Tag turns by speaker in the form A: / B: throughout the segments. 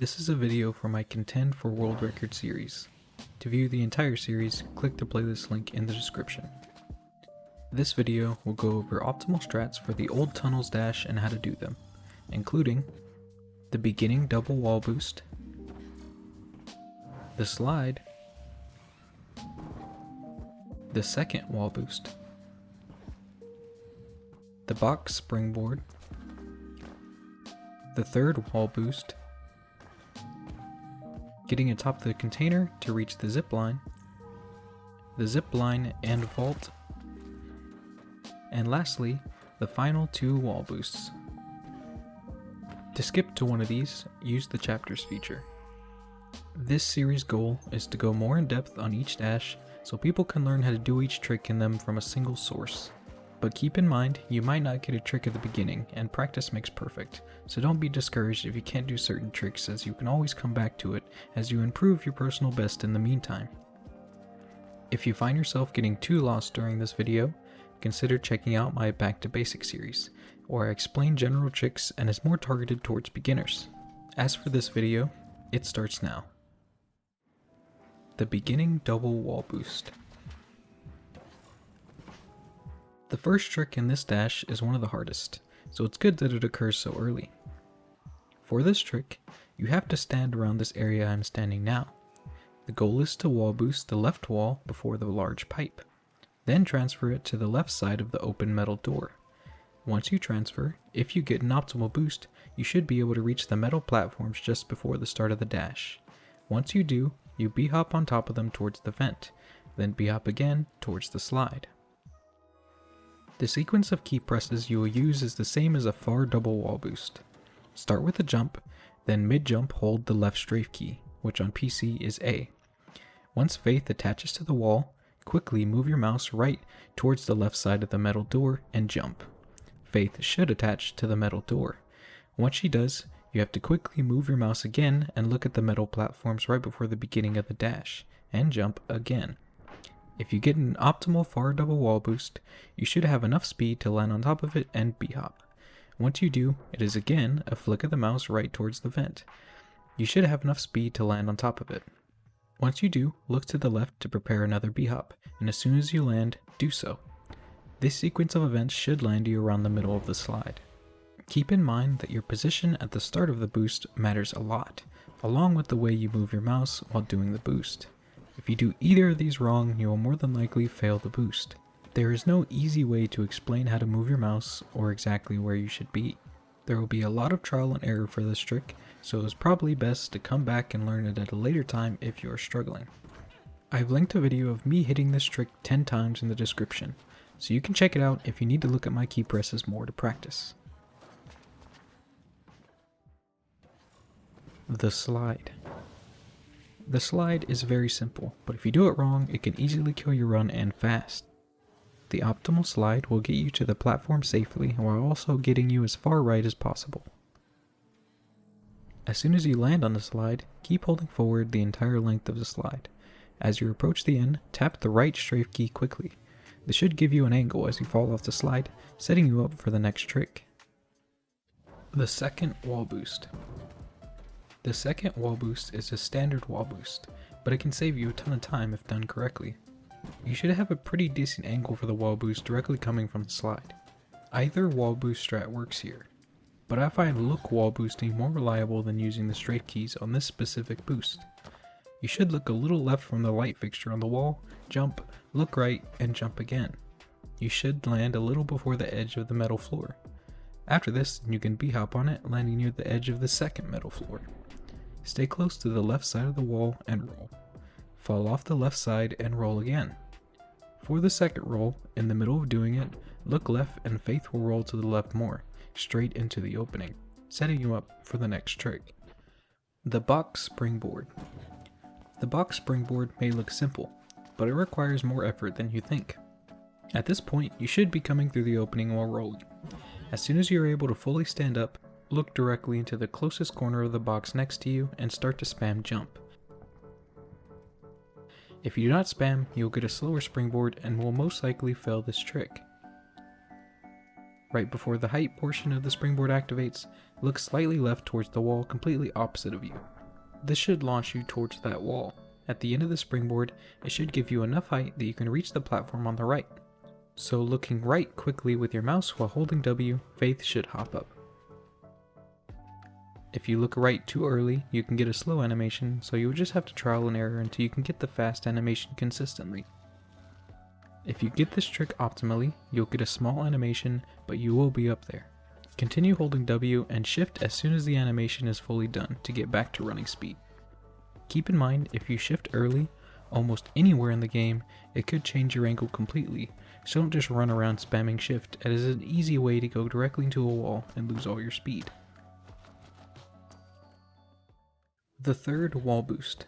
A: This is a video for my Contend for World Record series. To view the entire series, click the playlist link in the description. This video will go over optimal strats for the old tunnels dash and how to do them, including the beginning double wall boost, the slide, the second wall boost, the box springboard, the third wall boost, getting atop the container to reach the zip line and vault, and lastly, the final two wall boosts. To skip to one of these, use the chapters feature. This series goal is to go more in depth on each dash so people can learn how to do each trick in them from a single source. But keep in mind, you might not get a trick at the beginning, and practice makes perfect, so don't be discouraged if you can't do certain tricks, as you can always come back to it as you improve your personal best in the meantime. If you find yourself getting too lost during this video, consider checking out my Back to Basics series, where I explain general tricks and is more targeted towards beginners. As for this video, it starts now. The beginning double wall boost. The first trick in this dash is one of the hardest, so it's good that it occurs so early. For this trick, you have to stand around this area I'm standing now. The goal is to wall boost the left wall before the large pipe, then transfer it to the left side of the open metal door. Once you transfer, if you get an optimal boost, you should be able to reach the metal platforms just before the start of the dash. Once you do, you b-hop on top of them towards the vent, then b-hop again towards the slide. The sequence of key presses you will use is the same as a Foie double wall boost. Start with a jump, then mid-jump hold the left strafe key, which on PC is A. Once Faith attaches to the wall, quickly move your mouse right towards the left side of the metal door and jump. Faith should attach to the metal door. Once she does, you have to quickly move your mouse again and look at the metal platforms right before the beginning of the dash, and jump again. If you get an optimal Foie double wall boost, you should have enough speed to land on top of it and b-hop. Once you do, it is again a flick of the mouse right towards the vent. You should have enough speed to land on top of it. Once you do, look to the left to prepare another b-hop, and as soon as you land, do so. This sequence of events should land you around the middle of the slide. Keep in mind that your position at the start of the boost matters a lot, along with the way you move your mouse while doing the boost. If you do either of these wrong, you will more than likely fail the boost. There is no easy way to explain how to move your mouse or exactly where you should be. There will be a lot of trial and error for this trick, so it is probably best to come back and learn it at a later time if you are struggling. I've linked a video of me hitting this trick 10 times in the description, so you can check it out if you need to look at my key presses more to practice. The slide. The slide is very simple, but if you do it wrong, it can easily kill your run and fast. The optimal slide will get you to the platform safely while also getting you as far right as possible. As soon as you land on the slide, keep holding forward the entire length of the slide. As you approach the end, tap the right strafe key quickly. This should give you an angle as you fall off the slide, setting you up for the next trick. The second wall boost. The second wall boost is a standard wall boost, but it can save you a ton of time if done correctly. You should have a pretty decent angle for the wall boost directly coming from the slide. Either wall boost strat works here, but I find look wall boosting more reliable than using the strafe keys on this specific boost. You should look a little left from the light fixture on the wall, jump, look right, and jump again. You should land a little before the edge of the metal floor. After this, you can b-hop on it, landing near the edge of the second metal floor. Stay close to the left side of the wall and roll. Fall off the left side and roll again. For the second roll, in the middle of doing it, look left and Faith will roll to the left more, straight into the opening, setting you up for the next trick. The box springboard. The box springboard may look simple, but it requires more effort than you think. At this point, you should be coming through the opening while rolling. As soon as you are able to fully stand up, look directly into the closest corner of the box next to you and start to spam jump. If you do not spam, you'll get a slower springboard and will most likely fail this trick. Right before the height portion of the springboard activates, look slightly left towards the wall completely opposite of you. This should launch you towards that wall. At the end of the springboard, it should give you enough height that you can reach the platform on the right. So looking right quickly with your mouse while holding W, Faith should hop up. If you look right too early, you can get a slow animation, so you would just have to trial and error until you can get the fast animation consistently. If you get this trick optimally, you'll get a small animation, but you will be up there. Continue holding W and shift as soon as the animation is fully done to get back to running speed. Keep in mind, if you shift early, almost anywhere in the game, it could change your angle completely, so don't just run around spamming shift. It is an easy way to go directly into a wall and lose all your speed. The third wall boost.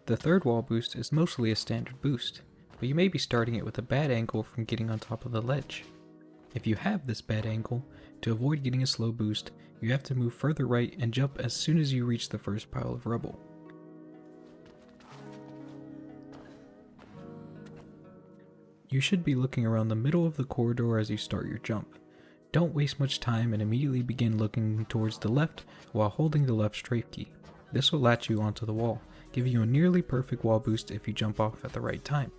A: The third wall boost is mostly a standard boost, but you may be starting it with a bad angle from getting on top of the ledge. If you have this bad angle, to avoid getting a slow boost, you have to move further right and jump as soon as you reach the first pile of rubble. You should be looking around the middle of the corridor as you start your jump. Don't waste much time and immediately begin looking towards the left while holding the left strafe key. This will latch you onto the wall, giving you a nearly perfect wall boost if you jump off at the right time.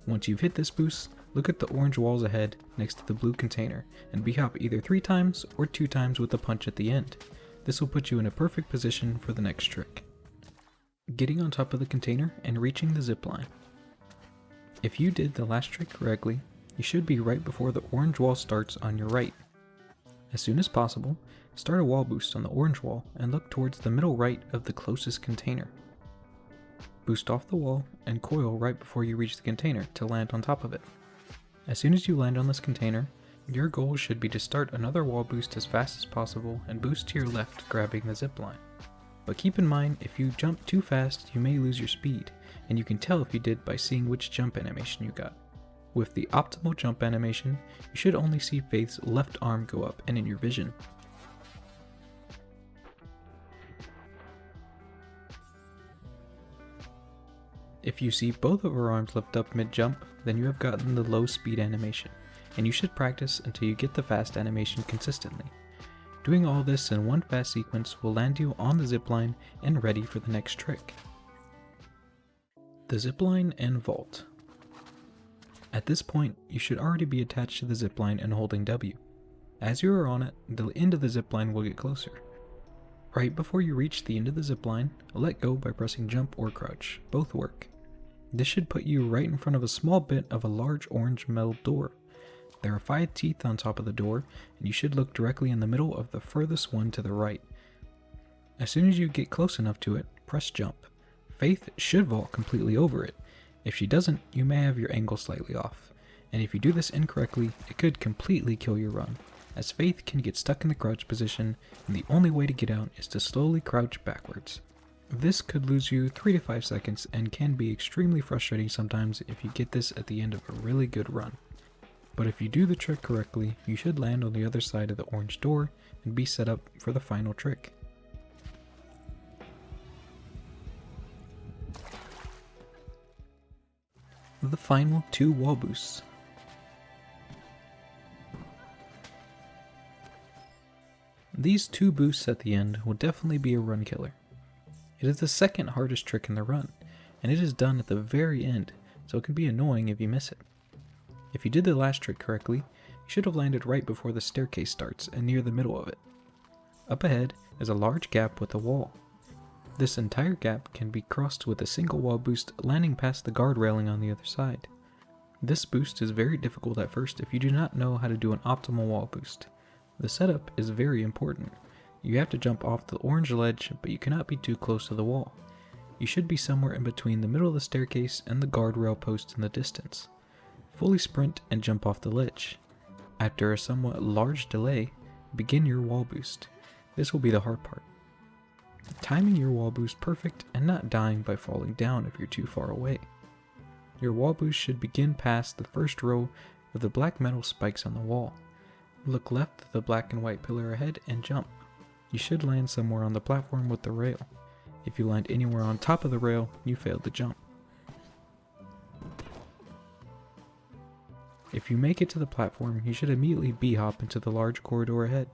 A: Once you've hit this boost, look at the orange walls ahead next to the blue container and b-hop either 3 times or 2 times with a punch at the end. This will put you in a perfect position for the next trick. Getting on top of the container and reaching the zipline. If you did the last trick correctly, you should be right before the orange wall starts on your right. As soon as possible, start a wall boost on the orange wall and look towards the middle right of the closest container. Boost off the wall and coil right before you reach the container to land on top of it. As soon as you land on this container, your goal should be to start another wall boost as fast as possible and boost to your left, grabbing the zipline. But keep in mind, if you jump too fast, you may lose your speed, and you can tell if you did by seeing which jump animation you got. With the optimal jump animation, you should only see Faith's left arm go up and in your vision. If you see both of her arms lift up mid-jump, then you have gotten the low speed animation, and you should practice until you get the fast animation consistently. Doing all this in one fast sequence will land you on the zipline and ready for the next trick. The zipline and vault. At this point, you should already be attached to the zipline and holding W. As you are on it, the end of the zipline will get closer. Right before you reach the end of the zipline, let go by pressing jump or crouch. Both work. This should put you right in front of a small bit of a large orange metal door. There are 5 teeth on top of the door, and you should look directly in the middle of the furthest one to the right. As soon as you get close enough to it, press jump. Faith should vault completely over it. If she doesn't, you may have your angle slightly off, and if you do this incorrectly, it could completely kill your run, as Faith can get stuck in the crouch position, and the only way to get out is to slowly crouch backwards. This could lose you 3 to 5 seconds and can be extremely frustrating sometimes if you get this at the end of a really good run. But if you do the trick correctly, you should land on the other side of the orange door and be set up for the final trick. The final 2 wall boosts. These 2 boosts at the end will definitely be a run killer. It is the second hardest trick in the run, and it is done at the very end, so it can be annoying if you miss it. If you did the last trick correctly, you should have landed right before the staircase starts and near the middle of it. Up ahead is a large gap with a wall. This entire gap can be crossed with a single wall boost landing past the guard railing on the other side. This boost is very difficult at first if you do not know how to do an optimal wall boost. The setup is very important. You have to jump off the orange ledge, but you cannot be too close to the wall. You should be somewhere in between the middle of the staircase and the guardrail post in the distance. Fully sprint and jump off the ledge. After a somewhat large delay, begin your wall boost. This will be the hard part. Timing your wall boost perfect and not dying by falling down if you're too far away. Your wall boost should begin past the first row of the black metal spikes on the wall. Look left to the black and white pillar ahead and jump. You should land somewhere on the platform with the rail. If you land anywhere on top of the rail, you failed the jump. If you make it to the platform, you should immediately b-hop into the large corridor ahead.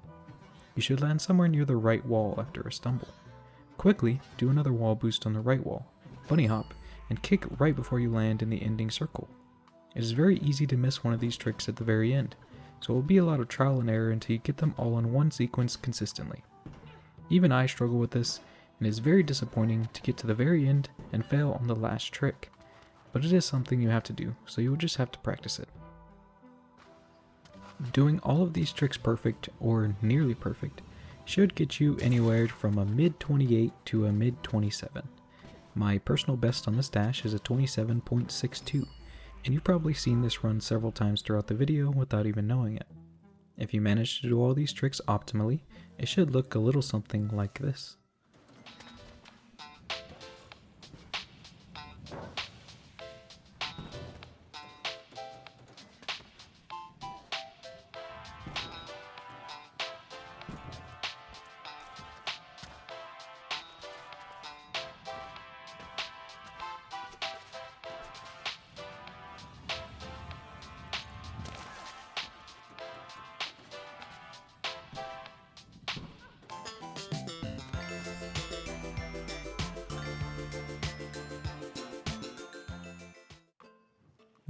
A: You should land somewhere near the right wall after a stumble. Quickly, do another wall boost on the right wall, bunny hop, and kick right before you land in the ending circle. It is very easy to miss one of these tricks at the very end, so it will be a lot of trial and error until you get them all in one sequence consistently. Even I struggle with this, and it is very disappointing to get to the very end and fail on the last trick, but it is something you have to do, so you will just have to practice it. Doing all of these tricks perfect, or nearly perfect, should get you anywhere from a mid 28 to a mid 27. My personal best on this dash is a 27.62, and you've probably seen this run several times throughout the video without even knowing it. If you manage to do all these tricks optimally, it should look a little something like this.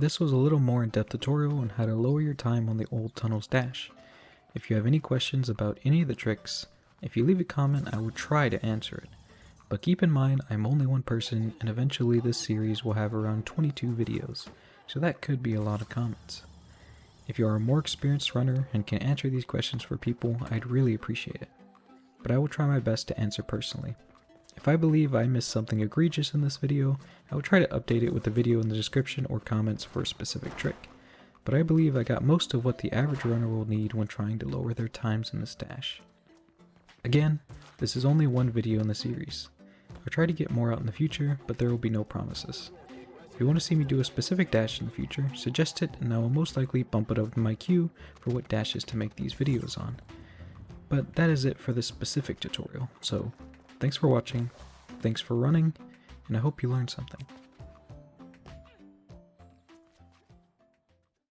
A: This was a little more in-depth tutorial on how to lower your time on the old tunnels dash. If you have any questions about any of the tricks, if you leave a comment I will try to answer it. But keep in mind I'm only one person and eventually this series will have around 22 videos, so that could be a lot of comments. If you are a more experienced runner and can answer these questions for people, I'd really appreciate it. But I will try my best to answer personally. If I believe I missed something egregious in this video, I will try to update it with the video in the description or comments for a specific trick. But I believe I got most of what the average runner will need when trying to lower their times in this dash. Again, this is only one video in the series. I'll try to get more out in the future, but there will be no promises. If you want to see me do a specific dash in the future, suggest it and I will most likely bump it up in my queue for what dashes to make these videos on. But that is it for this specific tutorial, so thanks for watching, thanks for running, and I hope you learned something.